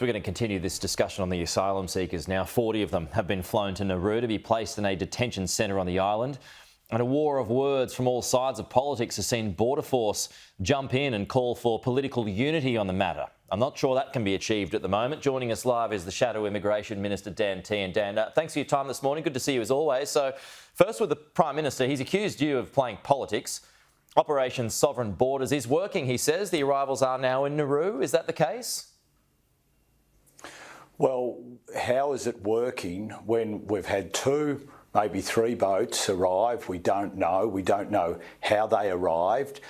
We're going to continue this discussion on the asylum seekers now. 40 of them have been flown to Nauru to be placed in a detention centre on the island. And a war of words from all sides of politics has seen Border Force jump in and call for political unity on the matter. I'm not sure that can be achieved at the moment. Joining us live is the Shadow Immigration Minister Dan Tehan. Dan, thanks for your time this morning. Good to see you as always. So first with the Prime Minister, he's accused you of playing politics. Operation Sovereign Borders is working, he says. The arrivals are now in Nauru. Is that the case? Well, how is it working when we've had two, maybe three boats arrive? We don't know. We don't know how they arrived.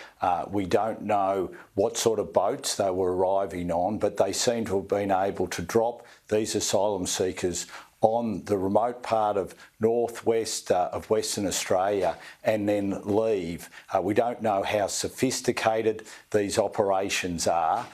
We don't know what sort of boats they were arriving on, but they seem to have been able to drop these asylum seekers on the remote part of northwest of Western Australia and then leave. We don't know how sophisticated these operations are.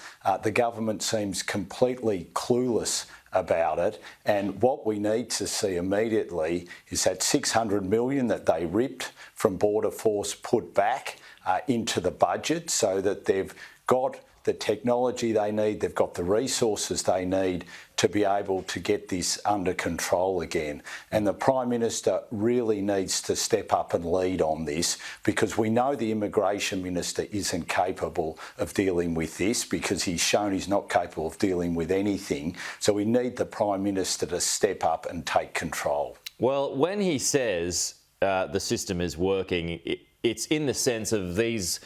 The government seems completely clueless about it, and what we need to see immediately is that 600 million that they ripped from Border Force put back into the budget so that they've got the technology they need, they've got the resources they need to be able to get this under control again. And the Prime Minister really needs to step up and lead on this, because we know the Immigration Minister isn't capable of dealing with this, because he's shown he's not capable of dealing with anything. So we need the Prime Minister to step up and take control. Well, when he says the system is working, it's in the sense of these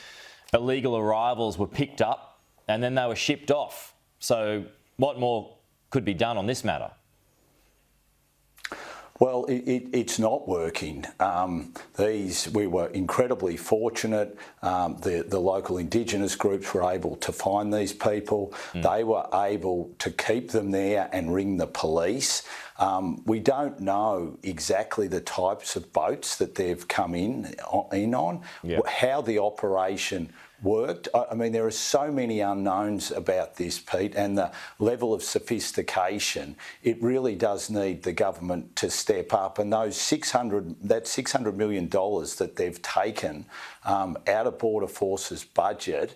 illegal arrivals were picked up and then they were shipped off. So what more could be done on this matter? Well, it's not working. We were incredibly fortunate. The local Indigenous groups were able to find these people. They were able to keep them there and ring the police. We don't know exactly the types of boats that they've come in on, how the operation worked. I mean, there are so many unknowns about this, Pete, and the level of sophistication. It really does need the government to step up, and that $600 million that they've taken out of Border Force's budget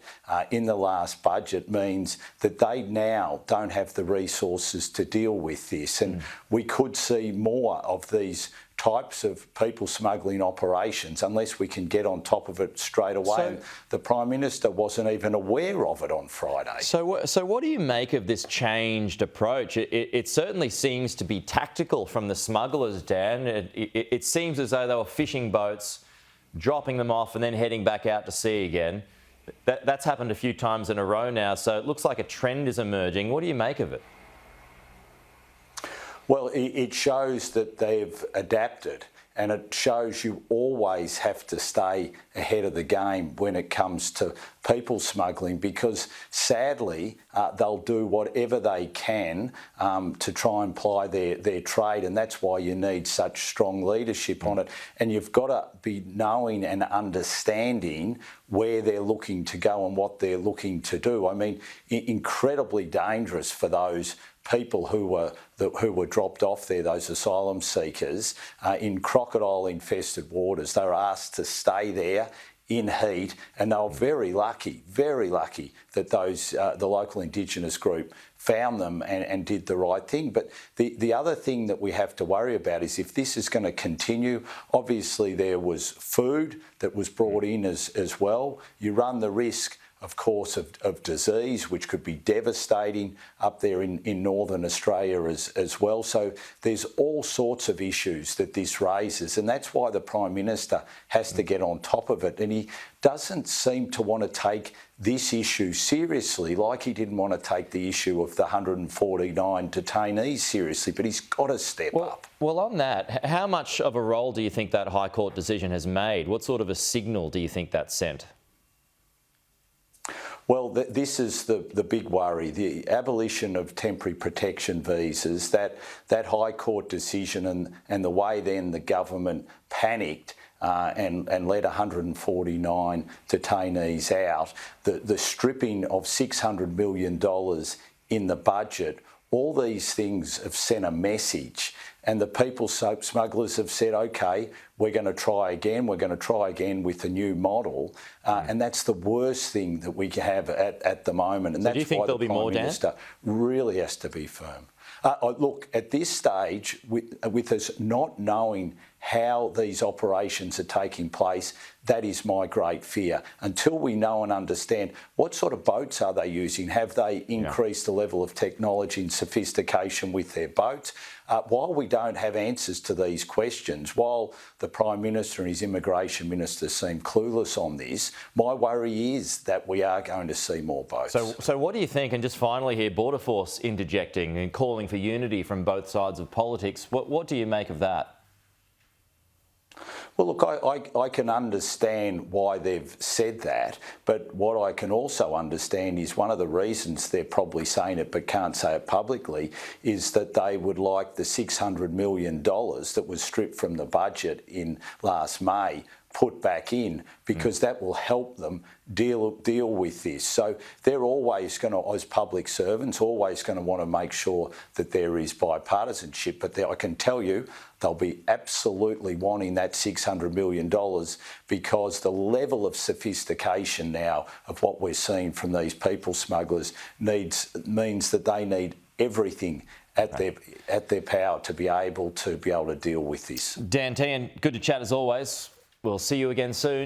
in the last budget means that they now don't have the resources to deal with this, and we could see more of these types of people smuggling operations unless we can get on top of it straight away. And the Prime Minister wasn't even aware of it on Friday. So what do you make of this changed approach? It certainly seems to be tactical from the smugglers, Dan. It seems as though they were fishing boats, dropping them off and then heading back out to sea again. That's happened a few times in a row now, so it looks like a trend is emerging. What do you make of it? Well, it shows that they've adapted, and it shows you always have to stay ahead of the game when it comes to people smuggling, because sadly they'll do whatever they can to try and ply their trade, and that's why you need such strong leadership on it. And you've got to be knowing and understanding where they're looking to go and what they're looking to do. I mean, incredibly dangerous for those people who were dropped off there, those asylum seekers, in crocodile-infested waters. They were asked to stay there in heat, and they were very lucky that the local Indigenous group found them and did the right thing. But the other thing that we have to worry about is if this is going to continue. Obviously there was food that was brought in as well. You run the risk, of course, of disease, which could be devastating up there in northern Australia as well. So there's all sorts of issues that this raises, and that's why the Prime Minister has to get on top of it. And he doesn't seem to want to take this issue seriously, like he didn't want to take the issue of the 149 detainees seriously, but he's got to step up. Well, on that, how much of a role do you think that High Court decision has made? What sort of a signal do you think that sent? Well, this is the big worry, the abolition of temporary protection visas, that High Court decision and the way then the government panicked and let 149 detainees out, the stripping of $600 million in the budget. All these things have sent a message, and the people smugglers have said, OK, we're going to try again. We're going to try again with a new model. And that's the worst thing that we have at the moment. And So that's do you think why there'll the be more, Prime Dan? Minister really has to be firm. Look, at this stage, with us not knowing how these operations are taking place, that is my great fear. Until we know and understand what sort of boats are they using, have they increased the level of technology and sophistication with their boats? While we don't have answers to these questions, while the Prime Minister and his Immigration Minister seem clueless on this, my worry is that we are going to see more boats. So what do you think, and just finally here, Border Force interjecting and calling for unity from both sides of politics, what do you make of that? Well, look, I can understand why they've said that, but what I can also understand is one of the reasons they're probably saying it but can't say it publicly is that they would like the $600 million that was stripped from the budget in last May put back in, because that will help them deal with this. So they're always going to, as public servants, always going to want to make sure that there is bipartisanship. But I can tell you they'll be absolutely wanting that $600 million, because the level of sophistication now of what we're seeing from these people smugglers means that they need everything at their power to be able to deal with this. Dan Tehan, good to chat as always. We'll see you again soon.